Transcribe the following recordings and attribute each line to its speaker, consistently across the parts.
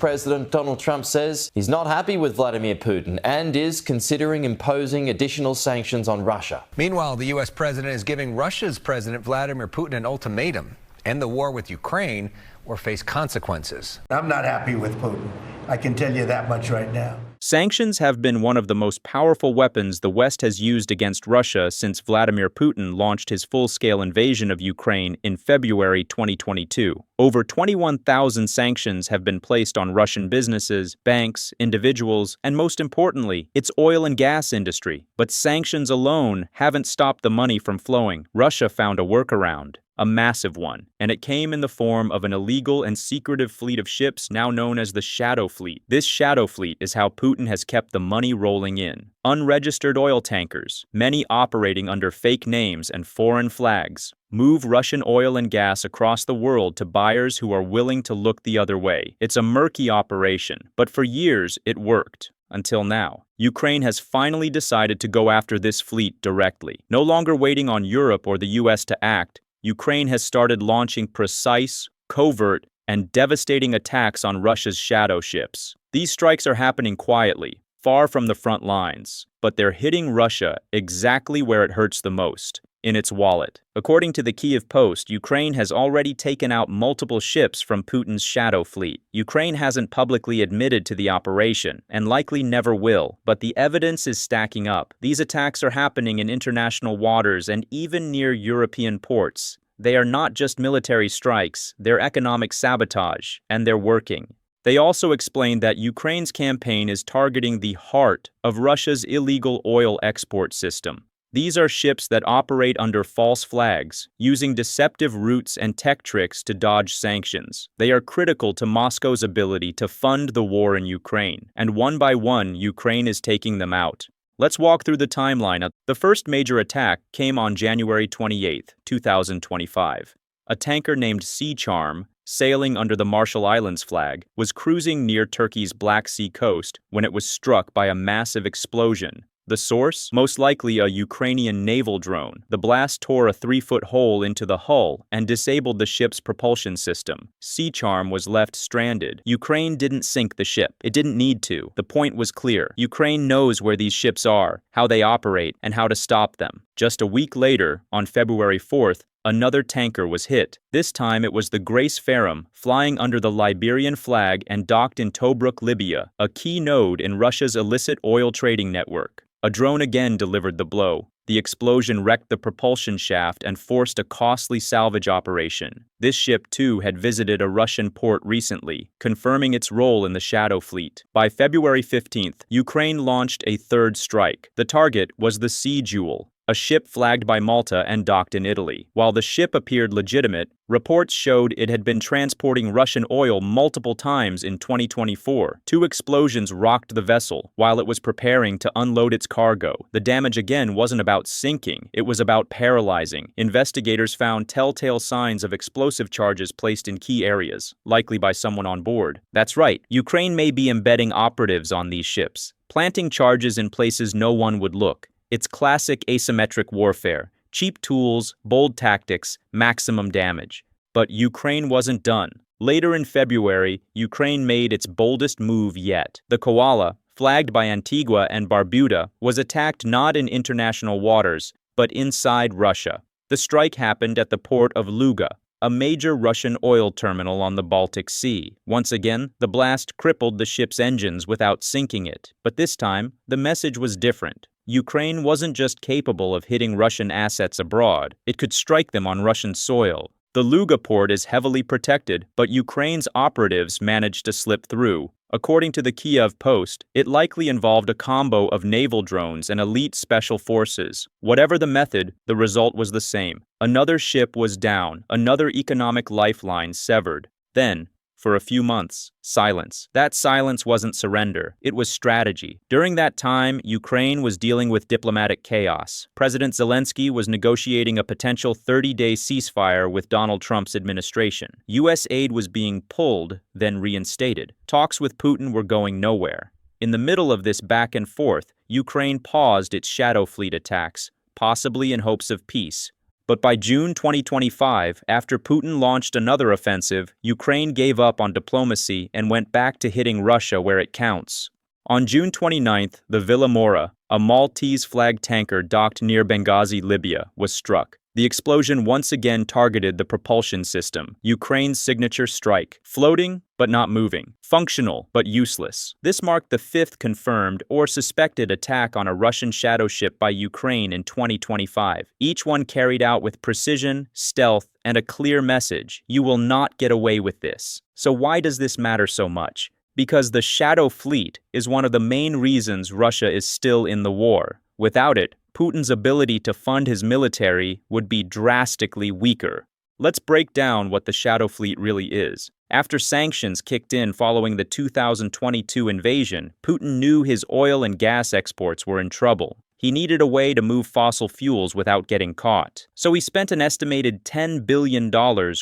Speaker 1: President Donald Trump says he's not happy with Vladimir Putin and is considering imposing additional sanctions on Russia.
Speaker 2: Meanwhile, the U.S. president is giving Russia's President Vladimir Putin an ultimatum: end the war with Ukraine or face consequences.
Speaker 3: I'm not happy with Putin. I can tell you that much right now.
Speaker 4: Sanctions have been one of the most powerful weapons the West has used against Russia since Vladimir Putin launched his full-scale invasion of Ukraine in February 2022. Over 21,000 sanctions have been placed on Russian businesses, banks, individuals, and most importantly, its oil and gas industry. But sanctions alone haven't stopped the money from flowing. Russia found a workaround. A massive one, and it came in the form of an illegal and secretive fleet of ships now known as the Shadow Fleet. This Shadow Fleet is how Putin has kept the money rolling in. Unregistered oil tankers, many operating under fake names and foreign flags, move Russian oil and gas across the world to buyers who are willing to look the other way. It's a murky operation, but for years it worked. Until now. Ukraine has finally decided to go after this fleet directly. No longer waiting on Europe or the US to act, Ukraine has started launching precise, covert, and devastating attacks on Russia's shadow ships. These strikes are happening quietly, far from the front lines, but they're hitting Russia exactly where it hurts the most, in its wallet. According to the Kyiv Post, Ukraine has already taken out multiple ships from Putin's Shadow Fleet. Ukraine hasn't publicly admitted to the operation, and likely never will, but the evidence is stacking up. These attacks are happening in international waters and even near European ports. They are not just military strikes, they're economic sabotage, and they're working. They also explained that Ukraine's campaign is targeting the heart of Russia's illegal oil export system. These are ships that operate under false flags, using deceptive routes and tech tricks to dodge sanctions. They are critical to Moscow's ability to fund the war in Ukraine, and one by one, Ukraine is taking them out. Let's walk through the timeline. The first major attack came on January 28, 2025. A tanker named Sea Charm, sailing under the Marshall Islands flag, was cruising near Turkey's Black Sea coast when it was struck by a massive explosion. The source? Most likely a Ukrainian naval drone. The blast tore a 3-foot hole into the hull and disabled the ship's propulsion system. Sea Charm was left stranded. Ukraine didn't sink the ship. It didn't need to. The point was clear. Ukraine knows where these ships are, how they operate, and how to stop them. Just a week later, on February 4th, another tanker was hit. This time it was the Grace Ferrum, flying under the Liberian flag and docked in Tobruk, Libya, a key node in Russia's illicit oil trading network. A drone again delivered the blow. The explosion wrecked the propulsion shaft and forced a costly salvage operation. This ship, too, had visited a Russian port recently, confirming its role in the Shadow Fleet. By February 15th, Ukraine launched a third strike. The target was the Sea Jewel, a ship flagged by Malta and docked in Italy. While the ship appeared legitimate, reports showed it had been transporting Russian oil multiple times in 2024. 2 explosions rocked the vessel while it was preparing to unload its cargo. The damage again wasn't about sinking, it was about paralyzing. Investigators found telltale signs of explosive charges placed in key areas, likely by someone on board. That's right, Ukraine may be embedding operatives on these ships, planting charges in places no one would look. It's classic asymmetric warfare. Cheap tools, bold tactics, maximum damage. But Ukraine wasn't done. Later in February, Ukraine made its boldest move yet. The Koala, flagged by Antigua and Barbuda, was attacked not in international waters, but inside Russia. The strike happened at the port of Luga, a major Russian oil terminal on the Baltic Sea. Once again, the blast crippled the ship's engines without sinking it. But this time, the message was different. Ukraine wasn't just capable of hitting Russian assets abroad, it could strike them on Russian soil. The Luga port is heavily protected, but Ukraine's operatives managed to slip through. According to the Kyiv Post, it likely involved a combo of naval drones and elite special forces. Whatever the method, the result was the same. Another ship was down, another economic lifeline severed. Then, for a few months, silence. That silence wasn't surrender, it was strategy. During that time, Ukraine was dealing with diplomatic chaos. President Zelensky was negotiating a potential 30-day ceasefire with Donald Trump's administration. U.S. aid was being pulled, then reinstated. Talks with Putin were going nowhere. In the middle of this back and forth, Ukraine paused its Shadow Fleet attacks, possibly in hopes of peace. But by June 2025, after Putin launched another offensive, Ukraine gave up on diplomacy and went back to hitting Russia where it counts. On June 29th, the Villa Mora, a Maltese-flagged tanker docked near Benghazi, Libya, was struck. The explosion once again targeted the propulsion system, Ukraine's signature strike, floating but not moving, functional but useless. This marked the fifth confirmed or suspected attack on a Russian shadow ship by Ukraine in 2025, each one carried out with precision, stealth, and a clear message: you will not get away with this. So why does this matter so much? Because the Shadow Fleet is one of the main reasons Russia is still in the war. Without it, Putin's ability to fund his military would be drastically weaker. Let's break down what the Shadow Fleet really is. After sanctions kicked in following the 2022 invasion, Putin knew his oil and gas exports were in trouble. He needed a way to move fossil fuels without getting caught. So he spent an estimated $10 billion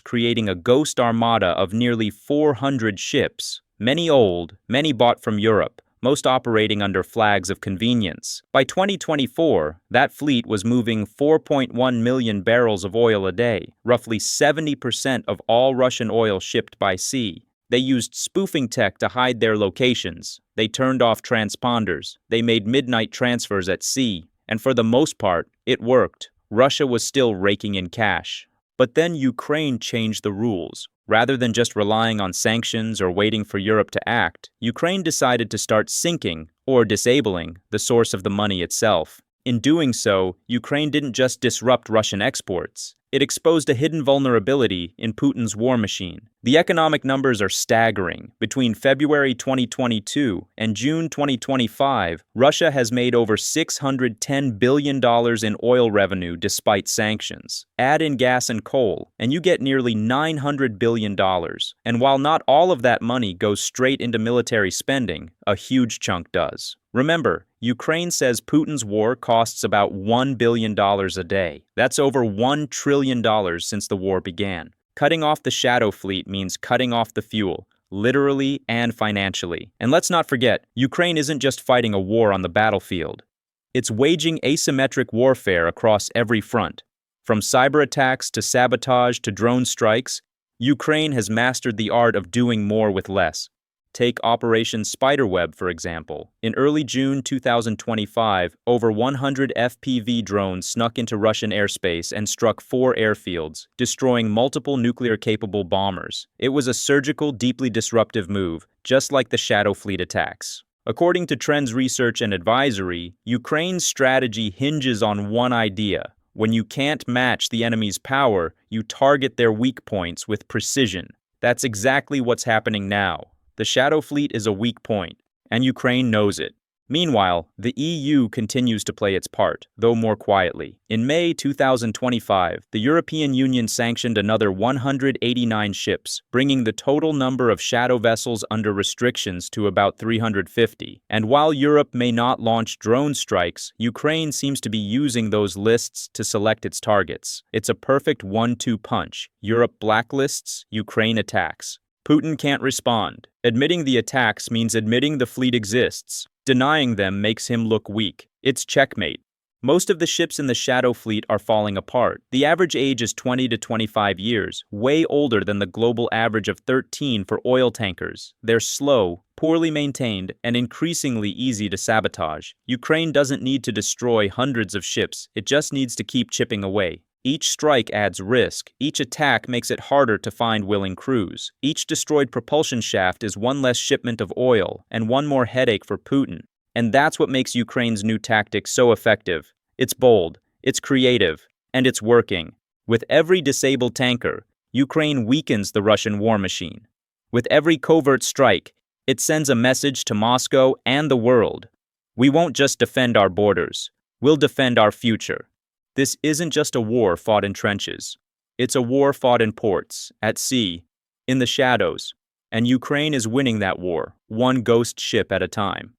Speaker 4: creating a ghost armada of nearly 400 ships. Many old, many bought from Europe, most operating under flags of convenience. By 2024, that fleet was moving 4.1 million barrels of oil a day, roughly 70% of all Russian oil shipped by sea. They used spoofing tech to hide their locations. They turned off transponders. They made midnight transfers at sea. And for the most part, it worked. Russia was still raking in cash. But then Ukraine changed the rules. Rather than just relying on sanctions or waiting for Europe to act, Ukraine decided to start sinking, or disabling, the source of the money itself. In doing so, Ukraine didn't just disrupt Russian exports. It exposed a hidden vulnerability in Putin's war machine. The economic numbers are staggering. Between February 2022 and June 2025, Russia has made over $610 billion in oil revenue despite sanctions. Add in gas and coal, and you get nearly $900 billion. And while not all of that money goes straight into military spending, a huge chunk does. Remember, Ukraine says Putin's war costs about $1 billion a day. That's over $1 trillion since the war began. Cutting off the Shadow Fleet means cutting off the fuel, literally and financially. And let's not forget, Ukraine isn't just fighting a war on the battlefield. It's waging asymmetric warfare across every front. From cyber attacks to sabotage to drone strikes, Ukraine has mastered the art of doing more with less. Take Operation Spiderweb, for example. In early June 2025, over 100 FPV drones snuck into Russian airspace and struck 4 airfields, destroying multiple nuclear-capable bombers. It was a surgical, deeply disruptive move, just like the Shadow Fleet attacks. According to Trends Research and Advisory, Ukraine's strategy hinges on one idea. When you can't match the enemy's power, you target their weak points with precision. That's exactly what's happening now. The Shadow Fleet is a weak point, and Ukraine knows it. Meanwhile, the EU continues to play its part, though more quietly. In May 2025, the European Union sanctioned another 189 ships, bringing the total number of shadow vessels under restrictions to about 350. And while Europe may not launch drone strikes, Ukraine seems to be using those lists to select its targets. It's a perfect 1-2 punch. Europe blacklists, Ukraine attacks. Putin can't respond. Admitting the attacks means admitting the fleet exists. Denying them makes him look weak. It's checkmate. Most of the ships in the Shadow Fleet are falling apart. The average age is 20 to 25 years, way older than the global average of 13 for oil tankers. They're slow, poorly maintained, and increasingly easy to sabotage. Ukraine doesn't need to destroy hundreds of ships. It just needs to keep chipping away. Each strike adds risk. Each attack makes it harder to find willing crews. Each destroyed propulsion shaft is one less shipment of oil and one more headache for Putin. And that's what makes Ukraine's new tactic so effective. It's bold, it's creative, and it's working. With every disabled tanker, Ukraine weakens the Russian war machine. With every covert strike, it sends a message to Moscow and the world. We won't just defend our borders. We'll defend our future. This isn't just a war fought in trenches. It's a war fought in ports, at sea, in the shadows. And Ukraine is winning that war, one ghost ship at a time.